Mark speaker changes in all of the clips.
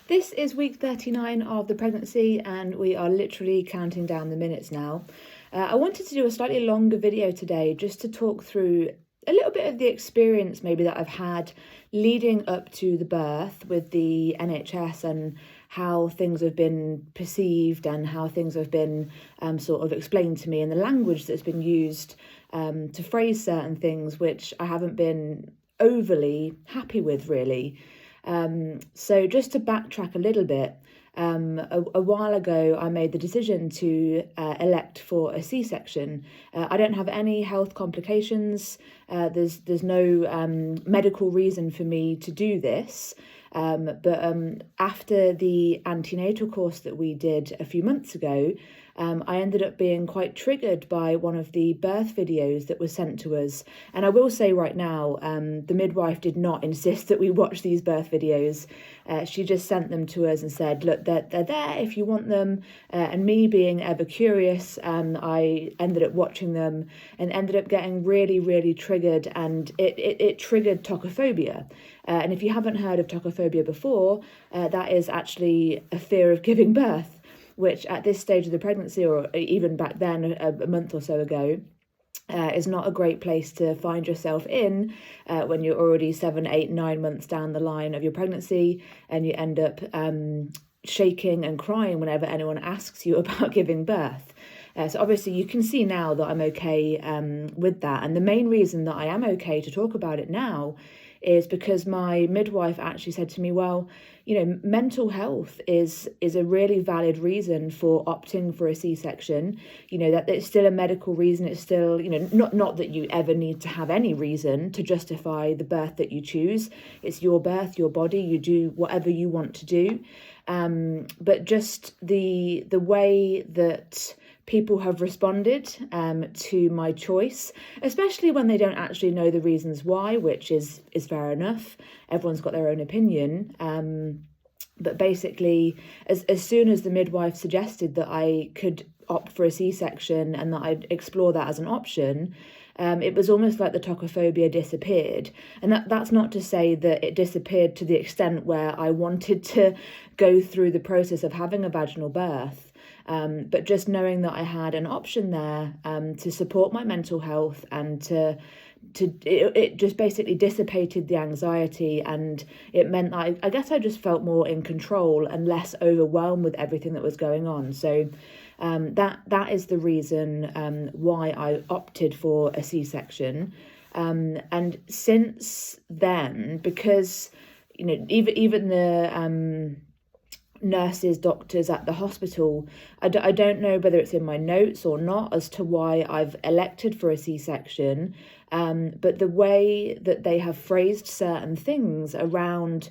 Speaker 1: This is week 39 of the pregnancy and we are literally counting down the minutes now. I wanted to do a slightly longer video today just to talk through a little bit of the experience maybe that I've had leading up to the birth with the NHS and how things have been perceived and how things have been sort of explained to me, and the language that's been used to phrase certain things which I haven't been overly happy with, really. So just to backtrack a little bit, a while ago I made the decision to elect for a C-section. I don't have any health complications. There's no medical reason for me to do this. But after the antenatal course that we did a few months ago, I ended up being quite triggered by one of the birth videos that was sent to us. And I will say right now, the midwife did not insist that we watch these birth videos. She just sent them to us and said, look, they're there if you want them. And me being ever curious, I ended up watching them and ended up getting really, really triggered. And it triggered tocophobia. And if you haven't heard of tocophobia before, that is actually a fear of giving birth, which at this stage of the pregnancy, or even back then, a month or so ago, is not a great place to find yourself in when you're already 7, 8, 9 months down the line of your pregnancy and you end up shaking and crying whenever anyone asks you about giving birth. So obviously you can see now that I'm okay with that. And the main reason that I am okay to talk about it now is because my midwife actually said to me, well, you know, mental health is a really valid reason for opting for a C-section. You know, that it's still a medical reason. It's still, you know, not that you ever need to have any reason to justify the birth that you choose. It's your birth, your body, you do whatever you want to do. But just the way that people have responded to my choice, especially when they don't actually know the reasons why, which is fair enough. Everyone's got their own opinion. But basically, as soon as the midwife suggested that I could opt for a C-section and that I'd explore that as an option, it was almost like the tocophobia disappeared. And that's not to say that it disappeared to the extent where I wanted to go through the process of having a vaginal birth. But just knowing that I had an option there to support my mental health and it just basically dissipated the anxiety, and it meant I guess I just felt more in control and less overwhelmed with everything that was going on. So that is the reason why I opted for a C-section. And since then, because, you know, even the nurses, doctors at the hospital, I don't know whether it's in my notes or not as to why I've elected for a C-section, but the way that they have phrased certain things around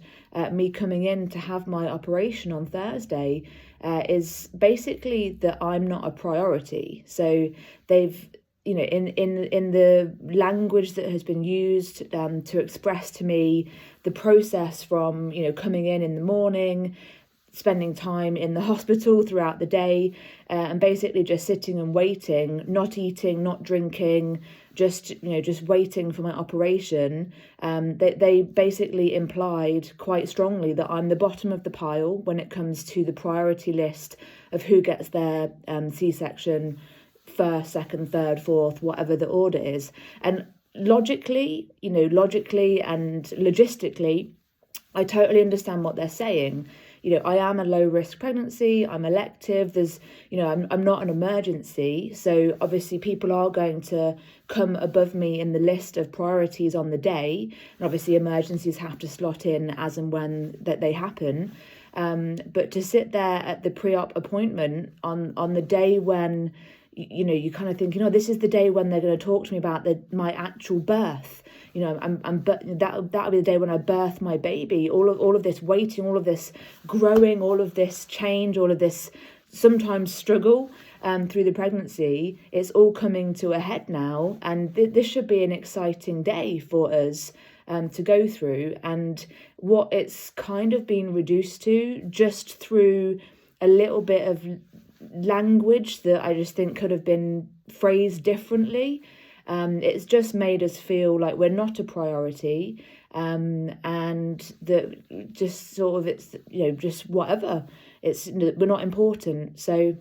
Speaker 1: me coming in to have my operation on Thursday is basically that I'm not a priority. So they've, you know, in the language that has been used to express to me the process from, you know, coming in the morning, spending time in the hospital throughout the day, and basically just sitting and waiting, not eating, not drinking, just waiting for my operation. They basically implied quite strongly that I'm the bottom of the pile when it comes to the priority list of who gets their C-section first, second, third, fourth, whatever the order is. And logically and logistically, I totally understand what they're saying. You know, I am a low risk pregnancy, I'm elective, there's, you know, I'm not an emergency. So obviously people are going to come above me in the list of priorities on the day. And obviously emergencies have to slot in as and when that they happen. But to sit there at the pre-op appointment on the day when, you know, you kind of think, you know, this is the day when they're going to talk to me about my actual birth. You know, that'll be the day when I birth my baby. All of this waiting, all of this growing, all of this change, all of this sometimes struggle through the pregnancy. It's all coming to a head now, and this should be an exciting day for us to go through. And what it's kind of been reduced to, just through a little bit of language that I just think could have been phrased differently. It's just made us feel like we're not a priority, and that just sort of it's, you know, just whatever. We're not important. So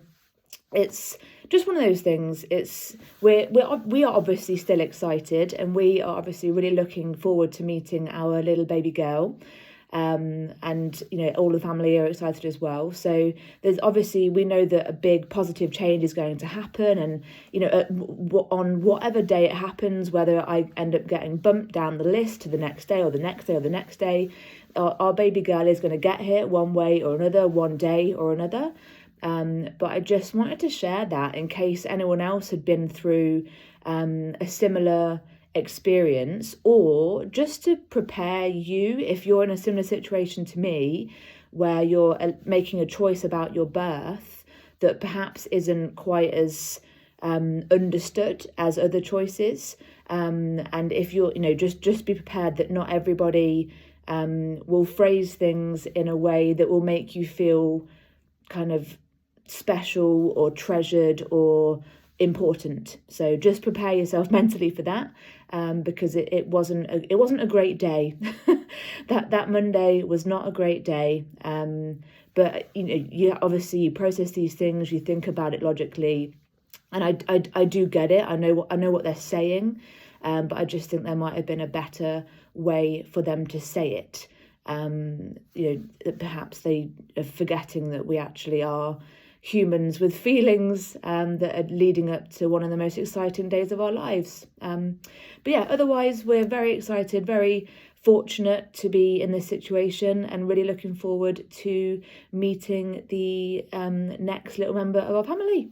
Speaker 1: it's just one of those things. We are obviously still excited, and we are obviously really looking forward to meeting our little baby girl. And you know, all the family are excited as well. So there's obviously, we know that a big positive change is going to happen, and you know, on whatever day it happens, whether I end up getting bumped down the list to the next day or the next day or the next day, our baby girl is going to get here one way or another, one day or another. But I just wanted to share that in case anyone else had been through a similar experience, or just to prepare you if you're in a similar situation to me where you're making a choice about your birth that perhaps isn't quite as understood as other choices. And if you're, you know, just be prepared that not everybody will phrase things in a way that will make you feel kind of special or treasured or important. So just prepare yourself mentally for that, because it wasn't a great day. that Monday was not a great day. But you know, you process these things, you think about it logically, and I do get it. I know what they're saying, but I just think there might have been a better way for them to say it. You know, perhaps they are forgetting that we actually are humans with feelings that are leading up to one of the most exciting days of our lives. But yeah, otherwise we're very excited, very fortunate to be in this situation, and really looking forward to meeting the next little member of our family.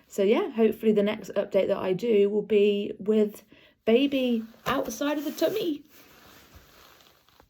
Speaker 1: So yeah, hopefully the next update that I do will be with baby outside of the tummy.